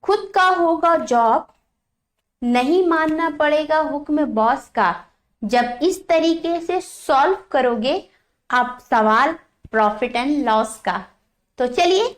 खुद का होगा जॉब, नहीं मानना पड़ेगा हुक्म बॉस का। जब इस तरीके से सॉल्व करोगे आप सवाल प्रॉफिट एंड लॉस का। तो चलिए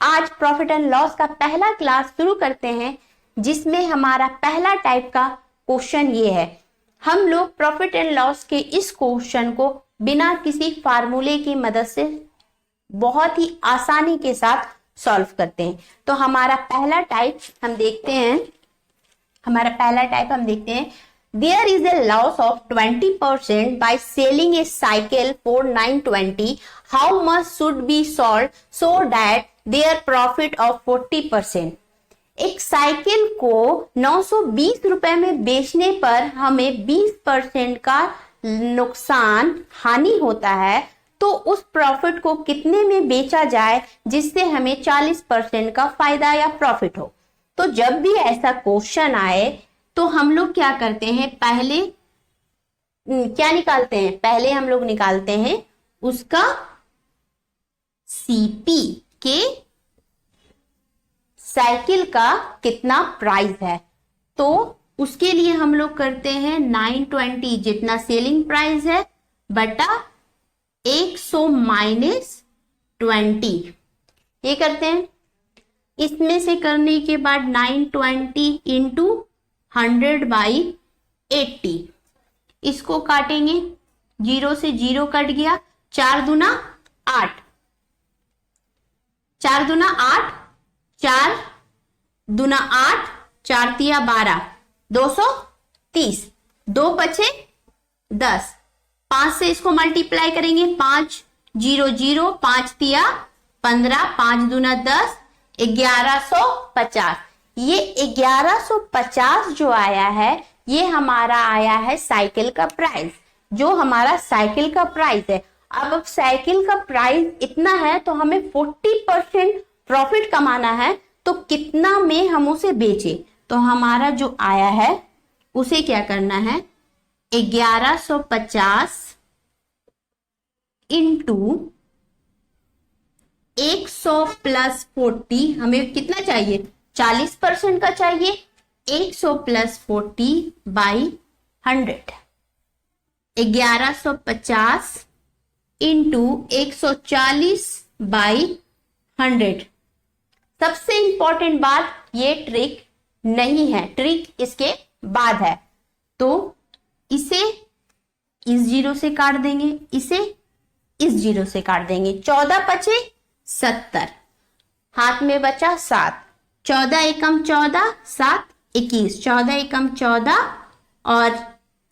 आज प्रॉफिट एंड लॉस का पहला क्लास शुरू करते हैं, जिसमें हमारा पहला टाइप का क्वेश्चन ये है। हम लोग प्रॉफिट एंड लॉस के इस क्वेश्चन को बिना किसी फार्मूले की मदद से बहुत ही आसानी के साथ सॉल्व करते हैं। तो हमारा पहला टाइप हम देखते हैं, There is a loss of 20% by selling a cycle for 920. How much should be sold so that their profit of 40%? एक साइकिल को 920 रुपए में बेचने पर हमें 20% का नुकसान हानि होता है, तो उस प्रॉफिट को कितने में बेचा जाए जिससे हमें 40% का फायदा या प्रॉफिट हो। तो जब भी ऐसा क्वेश्चन आए तो हम लोग क्या करते हैं, पहले हम लोग निकालते हैं उसका सीपी के साइकिल का कितना प्राइस है। तो उसके लिए हम लोग करते हैं 920 जितना सेलिंग प्राइस है बटा 100 माइनस 20, ये करते हैं। इसमें से करने के बाद 920 इंटू 100 बाई 80, इसको काटेंगे, 0 से 0 कट गया, 4 दूना 8, 4 दूना 8, 4 दूना 8, 4 तिया 12, 230, 2 बचे 10, 5 से इसको मल्टीप्लाई करेंगे, 5 0 0, 5 तिया 15, 5 दूना 10, 1150। ये 1150 जो आया है ये हमारा आया है साइकिल का प्राइस, जो हमारा साइकिल का प्राइस है। अब साइकिल का प्राइस इतना है तो हमें 40% प्रॉफिट कमाना है, तो कितना में हम उसे बेचे। तो हमारा जो आया है उसे क्या करना है, 1150 इंटू 100 प्लस 40, हमें कितना चाहिए, 40% का चाहिए, 100 प्लस 40 बाई 100, 1150 इंटू 140 बाई 100। सबसे इंपॉर्टेंट बात, ये ट्रिक नहीं है, ट्रिक इसके बाद है। तो इसे इस 0 से काट देंगे, इसे इस 0 से काट देंगे, 14 बचे 70, हाथ में बचा 7, 14 एकम 14, 7 21, 14 एकम 14 और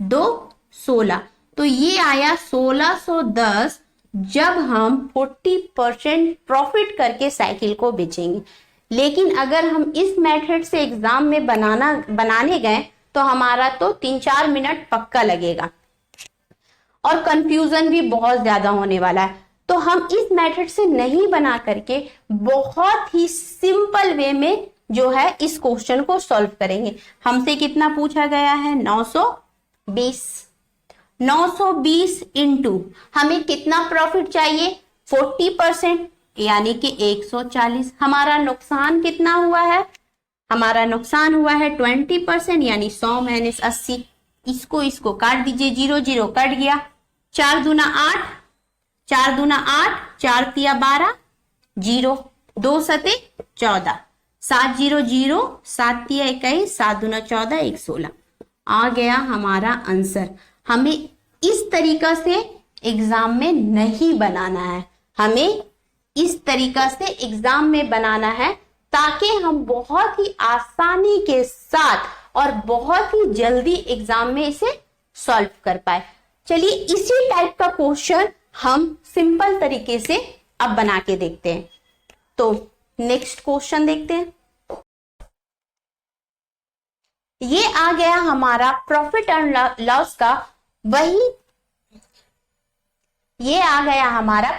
2 16, तो ये आया 1610 जब हम 40% प्रॉफिट करके साइकिल को बेचेंगे। लेकिन अगर हम इस मेथड से एग्जाम में बनाने गए तो हमारा तो 3-4 मिनट पक्का लगेगा और कंफ्यूजन भी बहुत ज्यादा होने वाला है। तो हम इस मेथड से नहीं बना करके बहुत ही सिंपल वे में जो है इस क्वेश्चन को सॉल्व करेंगे। हमसे कितना पूछा गया है, 920 इंटू हमें कितना प्रॉफिट चाहिए, 40% यानी कि 140। हमारा नुकसान कितना हुआ है, हमारा नुकसान हुआ है 20% यानी 100 माइनस 80। इसको काट दीजिए, 0 0 कट गया, 4 दूना 8, 4 दूना 8, 4 तिया 12, 0, 2 सते 14, 7 0 0, 7 तिया 21, 7 दूना 14, 1 16 आ गया हमारा आंसर। हमें इस तरीका से एग्जाम में नहीं बनाना है, हमें इस तरीका से एग्जाम में बनाना है ताकि हम बहुत ही आसानी के साथ और बहुत ही जल्दी एग्जाम में इसे सॉल्व कर पाए। चलिए इसी टाइप का क्वेश्चन हम सिंपल तरीके से अब बना के देखते हैं। तो नेक्स्ट क्वेश्चन देखते हैं। ये आ गया हमारा प्रॉफिट एंड लॉस का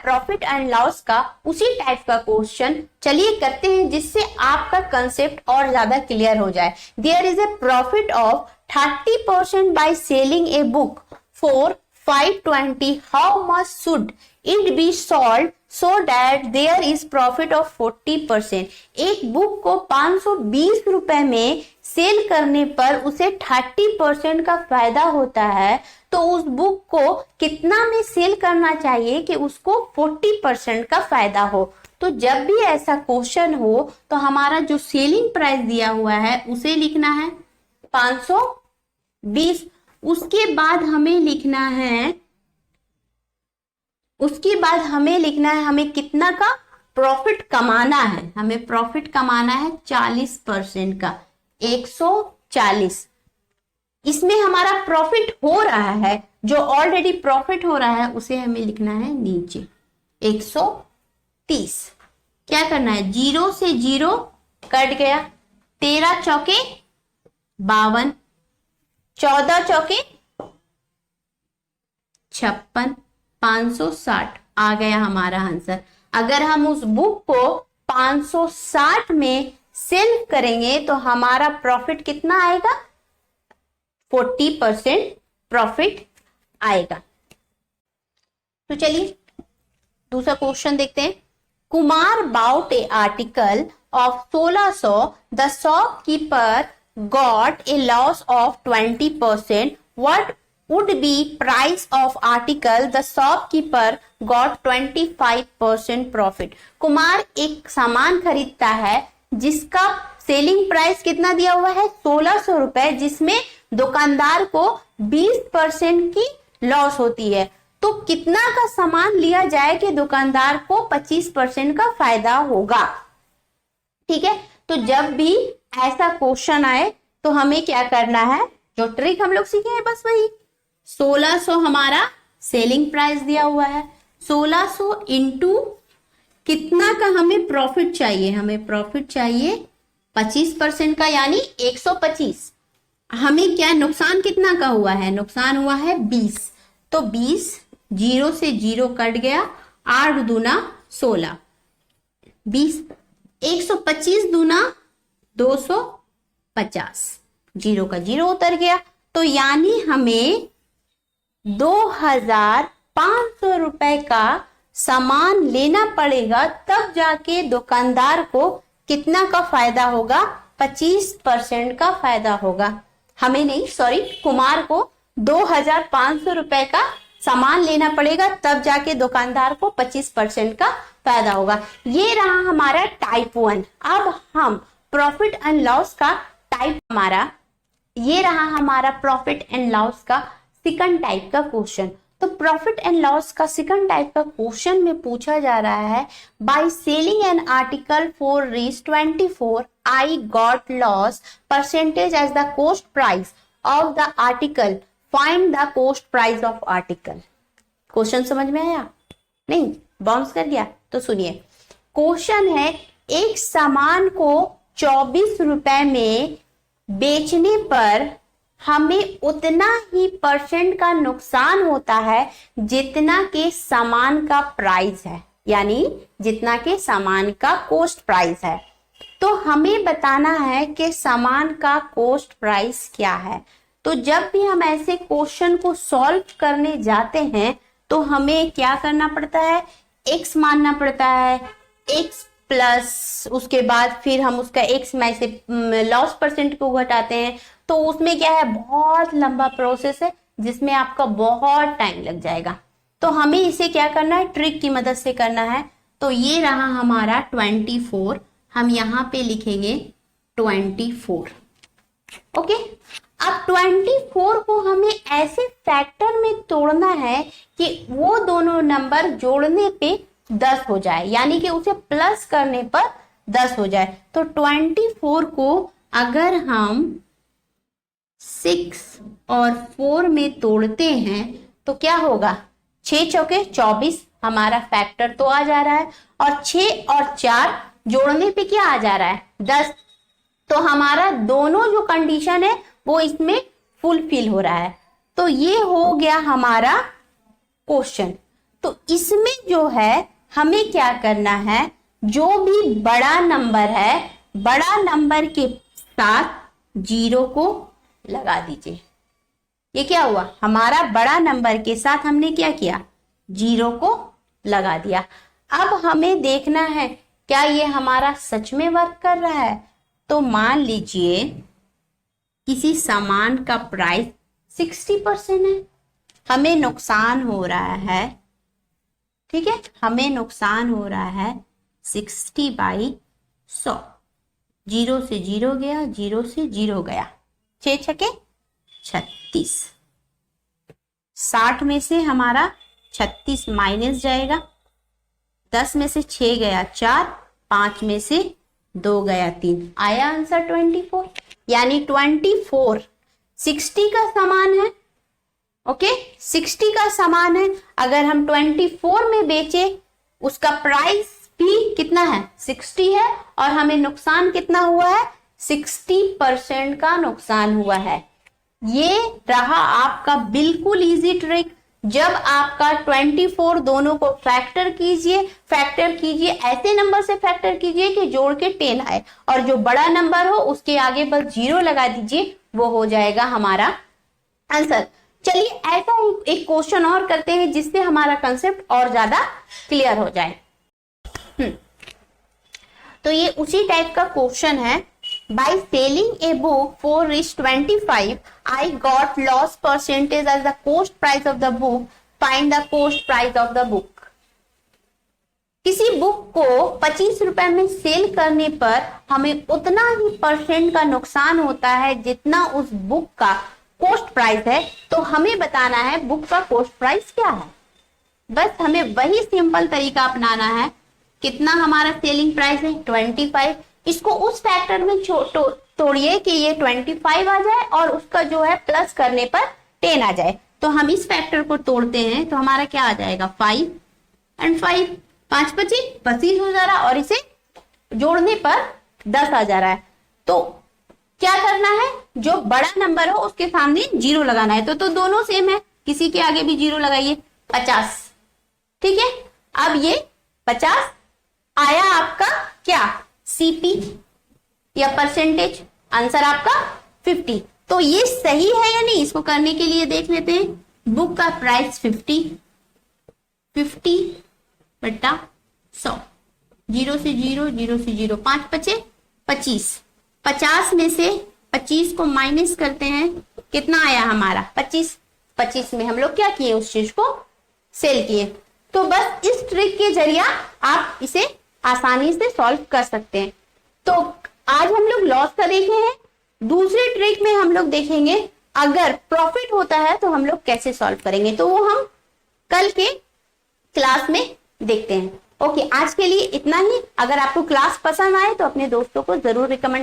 प्रॉफिट एंड लॉस का उसी टाइप का क्वेश्चन। चलिए करते हैं जिससे आपका कंसेप्ट और ज्यादा क्लियर हो जाए। There is a profit of 30% by selling a book for 520. How much should it be sold so that there is profit of 40%। एक बुक को 520 रुपए में सेल करने पर उसे 30% का फायदा होता है, तो उस बुक को कितना में सेल करना चाहिए कि उसको 40% का फायदा हो। तो जब भी ऐसा क्वेश्चन हो तो हमारा जो सेलिंग प्राइस दिया हुआ है उसे लिखना है 520। उसके बाद हमें लिखना है हमें कितना का प्रॉफिट कमाना है। हमें प्रॉफिट कमाना है 40% का, 140। इसमें हमारा प्रॉफिट हो रहा है, जो ऑलरेडी प्रॉफिट हो रहा है उसे हमें लिखना है नीचे 130। क्या करना है, 0 से 0 कट गया, 13 चौके 52, 14 चौके 56, 560 आ गया हमारा आंसर। अगर हम उस बुक को 560 में सेल करेंगे तो हमारा प्रॉफिट कितना आएगा, 40% प्रॉफिट आएगा। तो चलिए दूसरा क्वेश्चन देखते हैं। Kumar bought a article of 1600. The shopkeeper got a loss of 20%. What would be price of article? The shopkeeper got 25% profit. Kumar एक सामान खरीदता है जिसका सेलिंग प्राइस कितना दिया हुआ है, 1600 रुपए, जिसमें दुकानदार को 20% की लॉस होती है। तो कितना का सामान लिया जाए कि दुकानदार को 25% का फायदा होगा। ठीक है, तो जब भी ऐसा क्वेश्चन आए तो हमें क्या करना है, जो ट्रिक हम लोग सीखे हैं बस वही। 1600 हमारा सेलिंग प्राइस दिया हुआ है, 1600 इंटू कितना का हमें प्रॉफिट चाहिए, हमें प्रॉफिट चाहिए 25% का, यानी 125। हमें क्या नुकसान कितना का हुआ है, नुकसान हुआ है 20। तो 20, 0 से 0 कट गया, 8 दूना 16, 20, 125 दूना 250, 0 का 0 उतर गया। तो यानी हमें 2500 रुपए का सामान लेना पड़ेगा, तब जाके दुकानदार को कितना का फायदा होगा, 25% का फायदा होगा। हमें नहीं, सॉरी, कुमार को 2500 रुपए का सामान लेना पड़ेगा, तब जाके दुकानदार को 25% का फायदा होगा। ये रहा हमारा टाइप 1। अब हम प्रॉफिट एंड लॉस का टाइप, ये रहा हमारा प्रॉफिट एंड लॉस का सेकंड टाइप का क्वेश्चन। तो प्रॉफिट एंड लॉस का सेकंड टाइप का क्वेश्चन में पूछा जा रहा है, by selling an article for ₹24 I got loss percentage as the cost price of the article, find the cost price of article. Question समझ में आया? नहीं, बाउंस कर गया? तो सुनिए, क्वेश्चन है, एक सामान को 24 रुपए में बेचने पर हमें उतना ही परसेंट का नुकसान होता है जितना के सामान का प्राइस है, यानी जितना के सामान का कॉस्ट प्राइस है। तो हमें बताना है कि सामान का कॉस्ट प्राइस क्या है। तो जब भी हम ऐसे क्वेश्चन को सॉल्व करने जाते हैं तो हमें क्या करना पड़ता है, x मानना पड़ता है, x प्लस उसके बाद फिर हम उसका x में से लॉस परसेंट को घटाते हैं। तो उसमें क्या है, बहुत लंबा प्रोसेस है जिसमें आपका बहुत टाइम लग जाएगा। तो हमें इसे क्या करना है, ट्रिक की मदद से करना है। तो ये रहा हमारा 24, हम यहाँ पे लिखेंगे 24। ओके, अब 24 को हमें ऐसे फैक्टर में तोड़ना है कि वो दोनों नंबर जोड़ने पे 10 हो जाए, यानी कि उसे प्लस करने पर 10 हो जाए। तो 24 को अगर हम 6 और 4 में तोड़ते हैं तो क्या होगा, 6 चौके 24 हमारा फैक्टर तो आ जा रहा है, और 6 और 4 जोड़ने पे क्या आ जा रहा है, 10। तो हमारा दोनों जो कंडीशन है वो इसमें फुलफिल हो रहा है। तो ये हो गया हमारा क्वेश्चन। तो इसमें जो है हमें क्या करना है, जो भी बड़ा नंबर है, बड़ा नंबर के साथ 0 को लगा दीजिए। ये क्या हुआ, हमारा बड़ा नंबर के साथ हमने क्या किया, 0 को लगा दिया। अब हमें देखना है क्या ये हमारा सच में वर्क कर रहा है। तो मान लीजिए किसी सामान का प्राइस 60% है, हमें नुकसान हो रहा है, ठीक है, हमें नुकसान हो रहा है 60/100। 0 से 0 गया, 0 से 0 गया, 6 छके 36। 60 में से हमारा 36 माइनस जाएगा, 10 में से 6 गया 4, 5 में से 2 गया 3, आया आंसर 24। यानी 24 60 का समान है। ओके, 60 का समान है। अगर हम 24 में बेचे, उसका प्राइस भी कितना है 60 है, और हमें नुकसान कितना हुआ है 60% का नुकसान हुआ है। ये रहा आपका बिल्कुल इजी ट्रिक। जब आपका 24 दोनों को फैक्टर कीजिए ऐसे नंबर से फैक्टर कीजिए कि जोड़ के 10 आए, और जो बड़ा नंबर हो उसके आगे बस 0 लगा दीजिए, वो हो जाएगा हमारा आंसर। चलिए ऐसा एक क्वेश्चन और करते हैं जिससे हमारा कंसेप्ट और ज्यादा क्लियर हो जाए। तो ये उसी टाइप का क्वेश्चन है। By selling a book for Rs25, I got loss percentage as the cost price of the book. Find the cost price of the book. किसी बुक को 25 रुपए में सेल करने पर हमें उतना ही परसेंट का नुकसान होता है जितना उस बुक का कॉस्ट प्राइस है। तो हमें बताना है बुक का कॉस्ट प्राइस क्या है। बस हमें वही सिंपल तरीका अपनाना है। कितना हमारा सेलिंग प्राइस है 25, इसको उस फैक्टर में तोड़िए कि ये 25 आ जाए और उसका जो है प्लस करने पर 10 आ जाए। तो हम इस फैक्टर को तोड़ते हैं तो हमारा क्या आ जाएगा 5 and 5, 5 25 हो जा रहा है, और इसे जोड़ने पर 10 आ जा रहा है। तो क्या करना है, जो बड़ा नंबर हो उसके सामने 0 लगाना है। तो दोनों सेम है, किसी के आगे भी 0 लगाइए। 50, ठीक है। अब ये 50 आया आपका क्या सीपी या परसेंटेज, आंसर आपका 50। तो ये सही है या नहीं, इसको करने के लिए देख लेते हैं। बुक का प्राइस 50 बटा 100, 0 से 0, 0 से 0, 5 बचे 25। 50 में से 25 को माइनस करते हैं, कितना आया हमारा 25। 25 में हम लोग क्या किए, उस चीज को सेल किए। तो बस इस ट्रिक के जरिए आप इसे आसानी से सॉल्व कर सकते हैं। तो आज हम लोग लॉस का देखे हैं। दूसरे ट्रिक में हम लोग देखेंगे अगर प्रॉफिट होता है तो हम लोग कैसे सॉल्व करेंगे, तो वो हम कल के क्लास में देखते हैं। ओके, आज के लिए इतना ही। अगर आपको क्लास पसंद आए तो अपने दोस्तों को जरूर रिकमेंड